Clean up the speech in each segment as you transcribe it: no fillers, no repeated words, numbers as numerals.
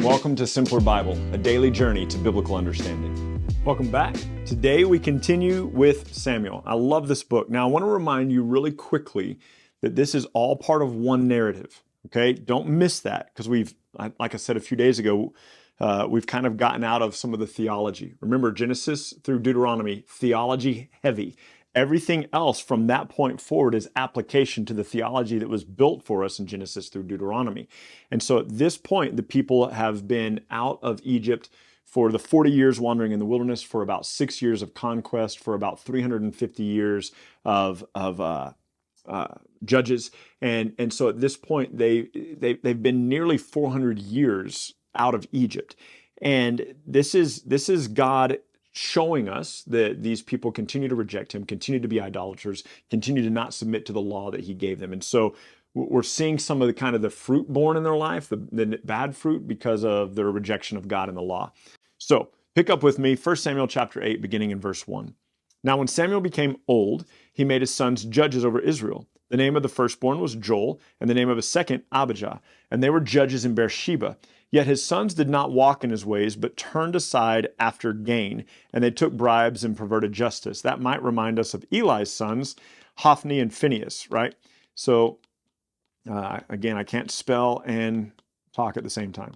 welcome to Simpler Bible, a daily journey to biblical understanding. Welcome back. Today we continue with Samuel. I love this book. Now I want to remind you really quickly that this is all part of one narrative, okay? Don't miss that, because like I said a few days ago, we've kind of gotten out of some of the theology. Remember, Genesis through Deuteronomy, theology heavy. Everything else from that point forward is application to the theology that was built for us in Genesis through Deuteronomy. And so at this point, the people have been out of Egypt for the 40 years wandering in the wilderness, for about 6 years of conquest, for about 350 years of judges. And so at this point, they've been nearly 400 years out of Egypt. And this is God showing us that these people continue to reject him, continue to be idolaters, continue to not submit to the law that he gave them. And so we're seeing some of the kind of the fruit born in their life, the bad fruit, because of their rejection of God and the law. So pick up with me, 1 Samuel chapter 8, beginning in verse 1. Now when Samuel became old, he made his sons judges over Israel. The name of the firstborn was Joel, and the name of his second, Abijah, and they were judges in Beersheba. Yet his sons did not walk in his ways, but turned aside after gain, and they took bribes and perverted justice. That might remind us of Eli's sons, Hophni and Phinehas, right? So, again, I can't spell and talk at the same time.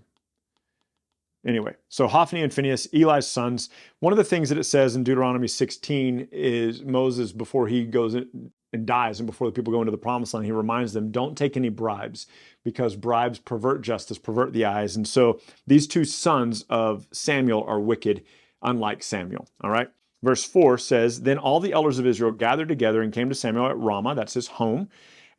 Anyway, so Hophni and Phinehas, Eli's sons. One of the things that it says in Deuteronomy 16 is Moses, before he goes and dies, and before the people go into the promised land, he reminds them, don't take any bribes, because bribes pervert justice, pervert the eyes. And so these two sons of Samuel are wicked, unlike Samuel. All right. Verse 4 says, then all the elders of Israel gathered together and came to Samuel at Ramah, that's his home.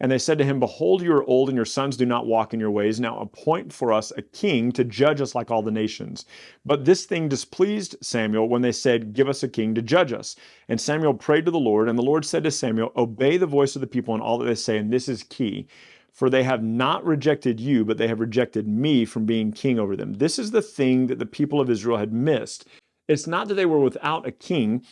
And they said to him, behold, you are old, and your sons do not walk in your ways. Now appoint for us a king to judge us like all the nations. But this thing displeased Samuel when they said, give us a king to judge us. And Samuel prayed to the Lord, and the Lord said to Samuel, obey the voice of the people in all that they say, and this is key. For they have not rejected you, but they have rejected me from being king over them. This is the thing that the people of Israel had missed. It's not that they were without a king.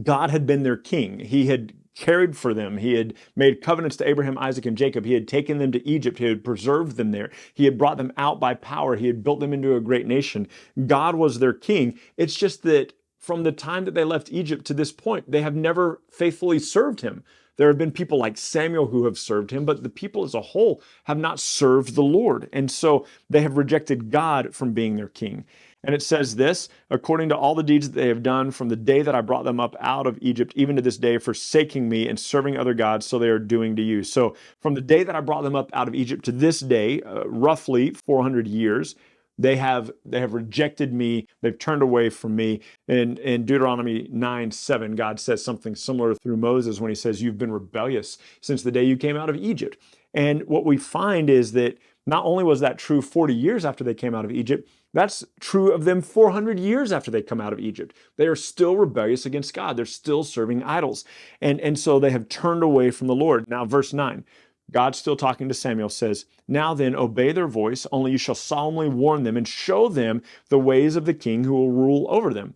God had been their king. He had cared for them. He had made covenants to Abraham, Isaac, and Jacob. He had taken them to Egypt. He had preserved them there. He had brought them out by power. He had built them into a great nation. God was their king. It's just that from the time that they left Egypt to this point, they have never faithfully served him. There have been people like Samuel who have served him, but the people as a whole have not served the Lord. And so they have rejected God from being their king. And it says this, according to all the deeds that they have done from the day that I brought them up out of Egypt, even to this day, forsaking me and serving other gods, so they are doing to you. So from the day that I brought them up out of Egypt to this day, roughly 400 years, they have rejected me. They've turned away from me. In Deuteronomy 9:7, God says something similar through Moses when he says, you've been rebellious since the day you came out of Egypt. And what we find is that not only was that true 40 years after they came out of Egypt, that's true of them 400 years after they come out of Egypt. They are still rebellious against God. They're still serving idols. And so they have turned away from the Lord. Now, verse 9, God still talking to Samuel says, now then, obey their voice, only you shall solemnly warn them and show them the ways of the king who will rule over them.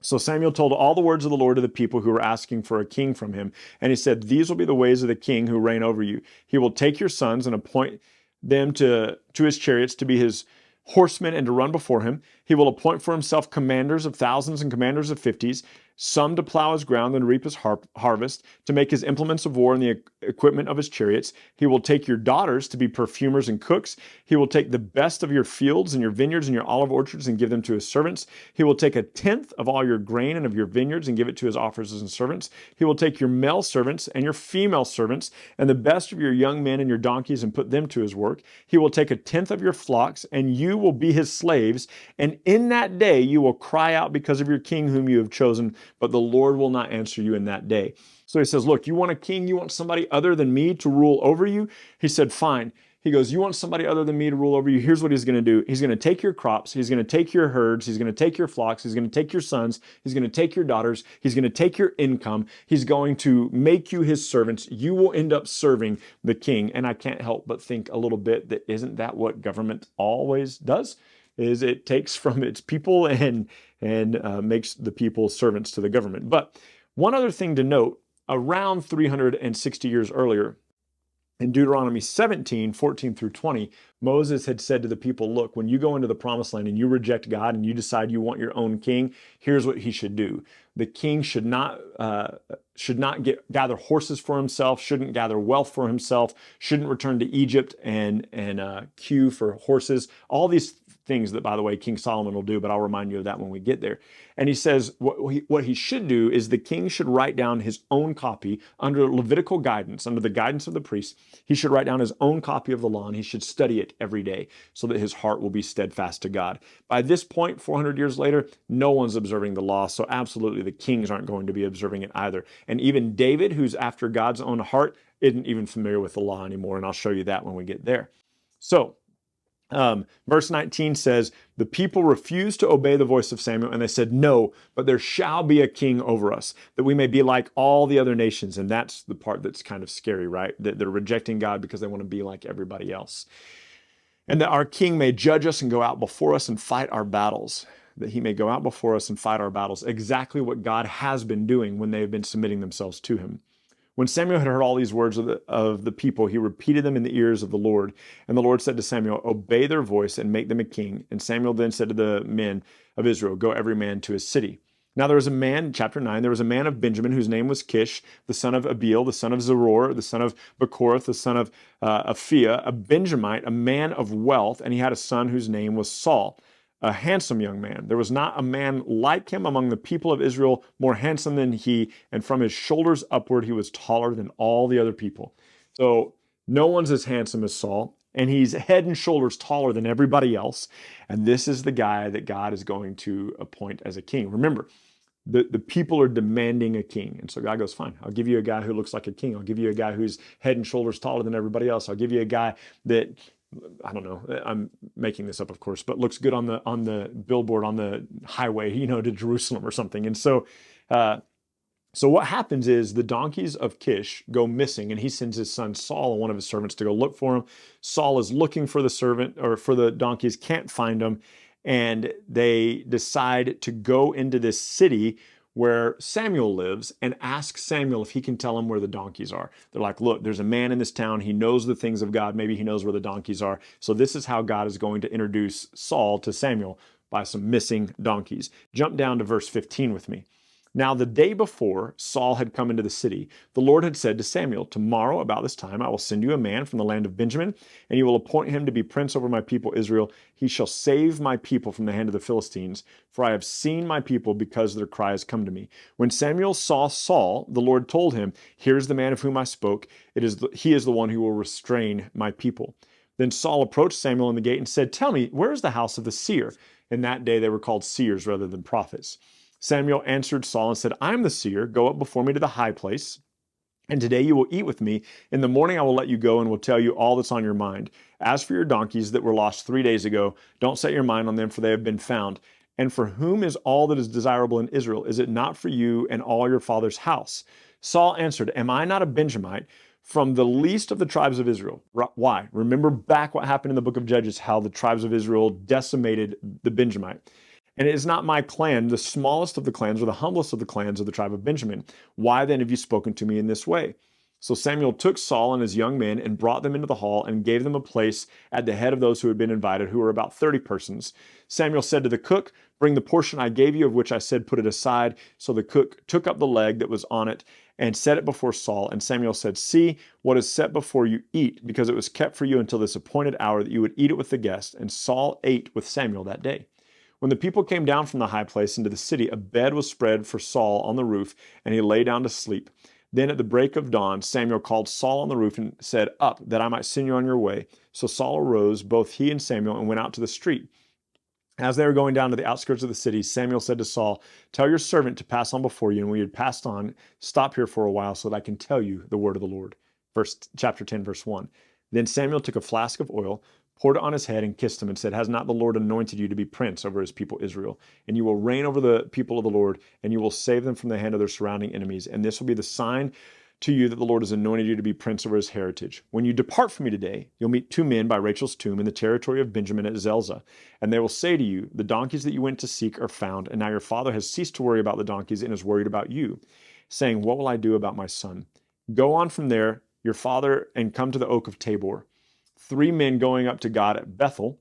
So Samuel told all the words of the Lord to the people who were asking for a king from him. And he said, these will be the ways of the king who reign over you. He will take your sons and appoint them to his chariots to be his horsemen and to run before him. He will appoint for himself commanders of thousands and commanders of fifties, some to plow his ground and reap his harvest, to make his implements of war and the equipment of his chariots. He will take your daughters to be perfumers and cooks. He will take the best of your fields and your vineyards and your olive orchards and give them to his servants. He will take a tenth of all your grain and of your vineyards and give it to his officers and servants. He will take your male servants and your female servants and the best of your young men and your donkeys and put them to his work. He will take a tenth of your flocks, and you will be his slaves. And in that day you will cry out because of your king whom you have chosen, but the Lord will not answer you in that day. So he says, look, you want a king? You want somebody other than me to rule over you? He said, fine. He goes, you want somebody other than me to rule over you? Here's what he's going to do. He's going to take your crops. He's going to take your herds. He's going to take your flocks. He's going to take your sons. He's going to take your daughters. He's going to take your income. He's going to make you his servants. You will end up serving the king. And I can't help but think a little bit that isn't that what government always does? Is it takes from its people and makes the people servants to the government. But one other thing to note, around 360 years earlier, In Deuteronomy 17, 14 through 20, Moses had said to the people, look, when you go into the promised land and you reject God and you decide you want your own king, here's what he should do. The king should not gather horses for himself, shouldn't gather wealth for himself, shouldn't return to Egypt and queue for horses. All these things that, by the way, King Solomon will do, but I'll remind you of that when we get there. And he says what he should do is the king should write down his own copy under Levitical guidance, under the guidance of the priests. He should write down his own copy of the law, and he should study it every day so that his heart will be steadfast to God. By this point, 400 years later, no one's observing the law, so absolutely the kings aren't going to be observing it either. And even David, who's after God's own heart, isn't even familiar with the law anymore, and I'll show you that when we get there. So, verse 19 says, the people refused to obey the voice of Samuel, and they said, no, but there shall be a king over us, that we may be like all the other nations. And that's the part that's kind of scary, right? That they're rejecting God because they want to be like everybody else. And that our king may judge us and go out before us and fight our battles. That he may go out before us and fight our battles. Exactly what God has been doing when they have been submitting themselves to him. When Samuel had heard all these words of the people, he repeated them in the ears of the Lord. And the Lord said to Samuel, obey their voice and make them a king. And Samuel then said to the men of Israel, go every man to his city. Now there was a man, chapter 9, there was a man of Benjamin whose name was Kish, the son of Abiel, the son of Zeror, the son of Bechorath, the son of Aphiah, a Benjamite, a man of wealth, and he had a son whose name was Saul, a handsome young man. There was not a man like him among the people of Israel, more handsome than he, and from his shoulders upward he was taller than all the other people. So no one's as handsome as Saul, and he's head and shoulders taller than everybody else. And this is the guy that God is going to appoint as a king. Remember, the people are demanding a king. And so God goes, fine, I'll give you a guy who looks like a king. I'll give you a guy who's head and shoulders taller than everybody else. I'll give you a guy that, I don't know, I'm making this up, of course, but looks good on the billboard on the highway, to Jerusalem or something. And so what happens is the donkeys of Kish go missing, and he sends his son Saul and one of his servants to go look for them. Saul is looking for the servant or for the donkeys, can't find them, and they decide to go into this city where Samuel lives and ask Samuel if he can tell them where the donkeys are. They're like, look, there's a man in this town. He knows the things of God. Maybe he knows where the donkeys are. So this is how God is going to introduce Saul to Samuel, by some missing donkeys. Jump down to verse 15 with me. Now, the day before Saul had come into the city, the Lord had said to Samuel, tomorrow about this time I will send you a man from the land of Benjamin, and you will appoint him to be prince over my people Israel. He shall save my people from the hand of the Philistines, for I have seen my people because their cry has come to me. When Samuel saw Saul, the Lord told him, here's the man of whom I spoke. He is the one who will restrain my people. Then Saul approached Samuel in the gate and said, tell me, where is the house of the seer? In that day they were called seers rather than prophets. Samuel answered Saul and said, I am the seer. Go up before me to the high place, and today you will eat with me. In the morning I will let you go and will tell you all that's on your mind. As for your donkeys that were lost 3 days ago, don't set your mind on them, for they have been found. And for whom is all that is desirable in Israel? Is it not for you and all your father's house? Saul answered, am I not a Benjamite, from the least of the tribes of Israel? Why? Remember back what happened in the book of Judges, how the tribes of Israel decimated the Benjamite. And it is not my clan, the smallest of the clans or the humblest of the clans of the tribe of Benjamin. Why then have you spoken to me in this way? So Samuel took Saul and his young men and brought them into the hall and gave them a place at the head of those who had been invited, who were about 30 persons. Samuel said to the cook, bring the portion I gave you, of which I said put it aside. So the cook took up the leg that was on it and set it before Saul. And Samuel said, see, what is set before you eat, because it was kept for you until this appointed hour that you would eat it with the guests. And Saul ate with Samuel that day. When the people came down from the high place into the city, a bed was spread for Saul on the roof, and he lay down to sleep. Then at the break of dawn, Samuel called Saul on the roof and said, up, that I might send you on your way. So Saul arose, both he and Samuel, and went out to the street. As they were going down to the outskirts of the city, Samuel said to Saul, tell your servant to pass on before you, and when he had passed on, stop here for a while so that I can tell you the word of the Lord. Chapter 10, verse 1. Then Samuel took a flask of oil, poured it on his head and kissed him and said, has not the Lord anointed you to be prince over his people Israel? And you will reign over the people of the Lord, and you will save them from the hand of their surrounding enemies. And this will be the sign to you that the Lord has anointed you to be prince over his heritage. When you depart from me today, you'll meet 2 men by Rachel's tomb in the territory of Benjamin at Zelzah. And they will say to you, the donkeys that you went to seek are found, and now your father has ceased to worry about the donkeys and is worried about you, saying, what will I do about my son? Go on from there. your father and come to the oak of Tabor. 3 men going up to God at Bethel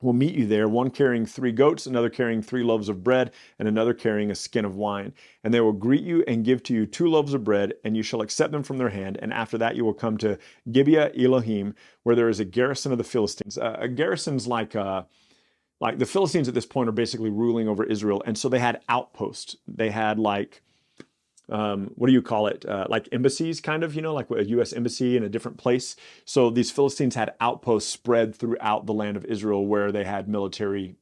will meet you there, one carrying 3 goats, another carrying 3 loaves of bread, and another carrying a skin of wine. And they will greet you and give to you 2 loaves of bread, and you shall accept them from their hand. And after that you will come to Gibeah Elohim, where there is a garrison of the Philistines. A garrison's like the Philistines at this point are basically ruling over Israel. And so they had outposts. They had like what do you call it? Like embassies, kind of, like a U.S. embassy in a different place. So these Philistines had outposts spread throughout the land of Israel where they had military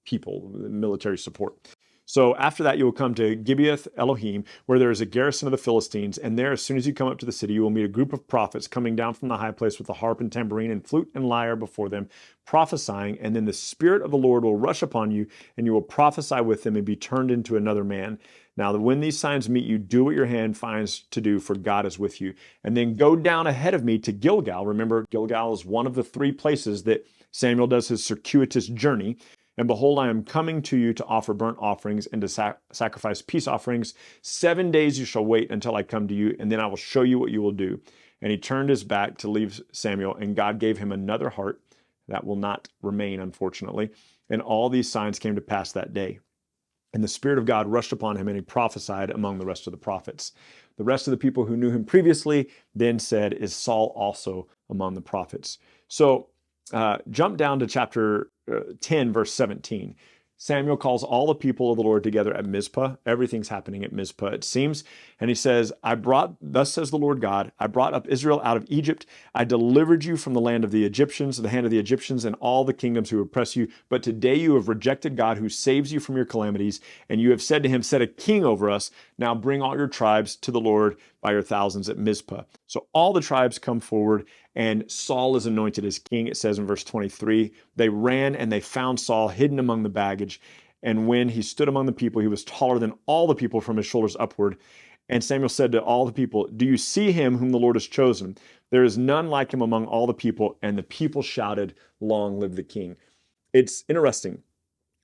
people, military support. So after that, you will come to Gibeah Elohim, where there is a garrison of the Philistines. And there, as soon as you come up to the city, you will meet a group of prophets coming down from the high place with a harp and tambourine and flute and lyre before them, prophesying. And then the Spirit of the Lord will rush upon you, and you will prophesy with them and be turned into another man. Now, when these signs meet you, do what your hand finds to do, for God is with you. And then go down ahead of me to Gilgal. Remember, Gilgal is one of the 3 places that Samuel does his circuitous journey. And behold, I am coming to you to offer burnt offerings and to sacrifice peace offerings. 7 days you shall wait until I come to you, and then I will show you what you will do. And he turned his back to leave Samuel, and God gave him another heart. That will not remain, unfortunately. And all these signs came to pass that day. And the Spirit of God rushed upon him, and he prophesied among the rest of the prophets. The rest of the people who knew him previously then said, is Saul also among the prophets? So jump down to chapter 10, verse 17. Samuel calls all the people of the Lord together at Mizpah. Everything's happening at Mizpah, it seems. And he says, thus says the Lord God, I brought up Israel out of Egypt. I delivered you from the land of the Egyptians, the hand of the Egyptians, and all the kingdoms who oppress you. But today you have rejected God who saves you from your calamities. And you have said to him, set a king over us. Now bring all your tribes to the Lord by your thousands at Mizpah. So all the tribes come forward, and Saul is anointed as king. It says in verse 23, they ran and they found Saul hidden among the baggage. And when he stood among the people, he was taller than all the people from his shoulders upward. And Samuel said to all the people, do you see him whom the Lord has chosen? There is none like him among all the people. And the people shouted, long live the king. It's interesting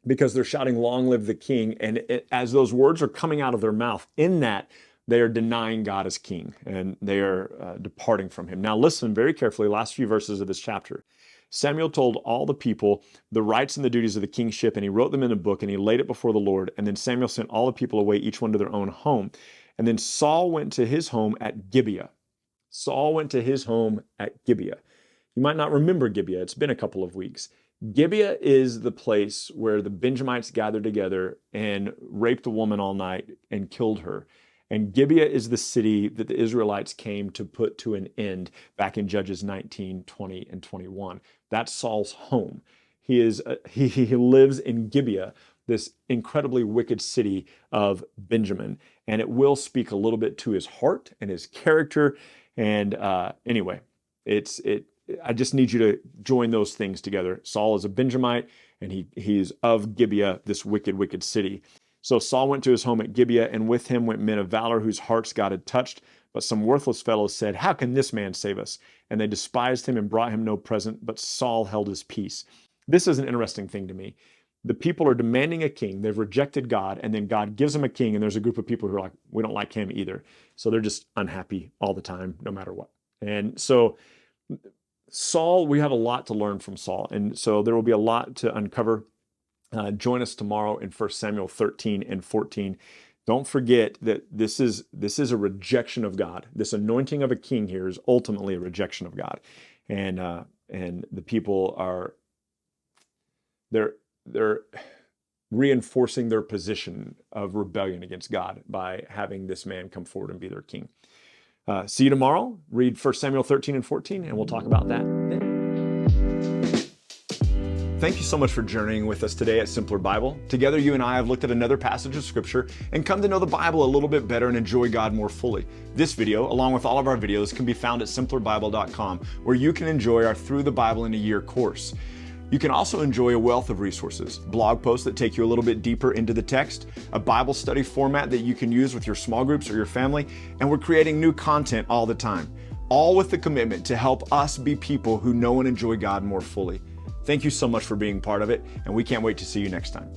because they're shouting, long live the king. And as those words are coming out of their mouth, in that, they are denying God as king, and they are departing from him. Now listen very carefully, last few verses of this chapter. Samuel told all the people the rights and the duties of the kingship, and he wrote them in a book, and he laid it before the Lord. And then Samuel sent all the people away, each one to their own home. And then Saul went to his home at Gibeah. Saul went to his home at Gibeah. You might not remember Gibeah. It's been a couple of weeks. Gibeah is the place where the Benjamites gathered together and raped a woman all night and killed her. And Gibeah is the city that the Israelites came to put to an end back in Judges 19, 20, and 21. That's Saul's home. He lives in Gibeah, this incredibly wicked city of Benjamin. And it will speak a little bit to his heart and his character. And anyway, I just need you to join those things together. Saul is a Benjamite, and he's of Gibeah, this wicked, wicked city. So Saul went to his home at Gibeah, and with him went men of valor whose hearts God had touched. But some worthless fellows said, how can this man save us? And they despised him and brought him no present, but Saul held his peace. This is an interesting thing to me. The people are demanding a king. They've rejected God, and then God gives them a king, and there's a group of people who are like, we don't like him either. So they're just unhappy all the time, no matter what. And so Saul, we have a lot to learn from Saul. And so there will be a lot to uncover. Join us tomorrow in 1 Samuel 13 and 14. Don't forget that this is a rejection of God. This anointing of a king here is ultimately a rejection of God. And the people are, they're reinforcing their position of rebellion against God by having this man come forward and be their king. See you tomorrow. Read 1 Samuel 13 and 14, and we'll talk about that then. Thank you so much for journeying with us today at Simpler Bible. Together, you and I have looked at another passage of Scripture and come to know the Bible a little bit better and enjoy God more fully. This video, along with all of our videos, can be found at simplerbible.com, where you can enjoy our Through the Bible in a Year course. You can also enjoy a wealth of resources, blog posts that take you a little bit deeper into the text, a Bible study format that you can use with your small groups or your family, and we're creating new content all the time, all with the commitment to help us be people who know and enjoy God more fully. Thank you so much for being part of it, and we can't wait to see you next time.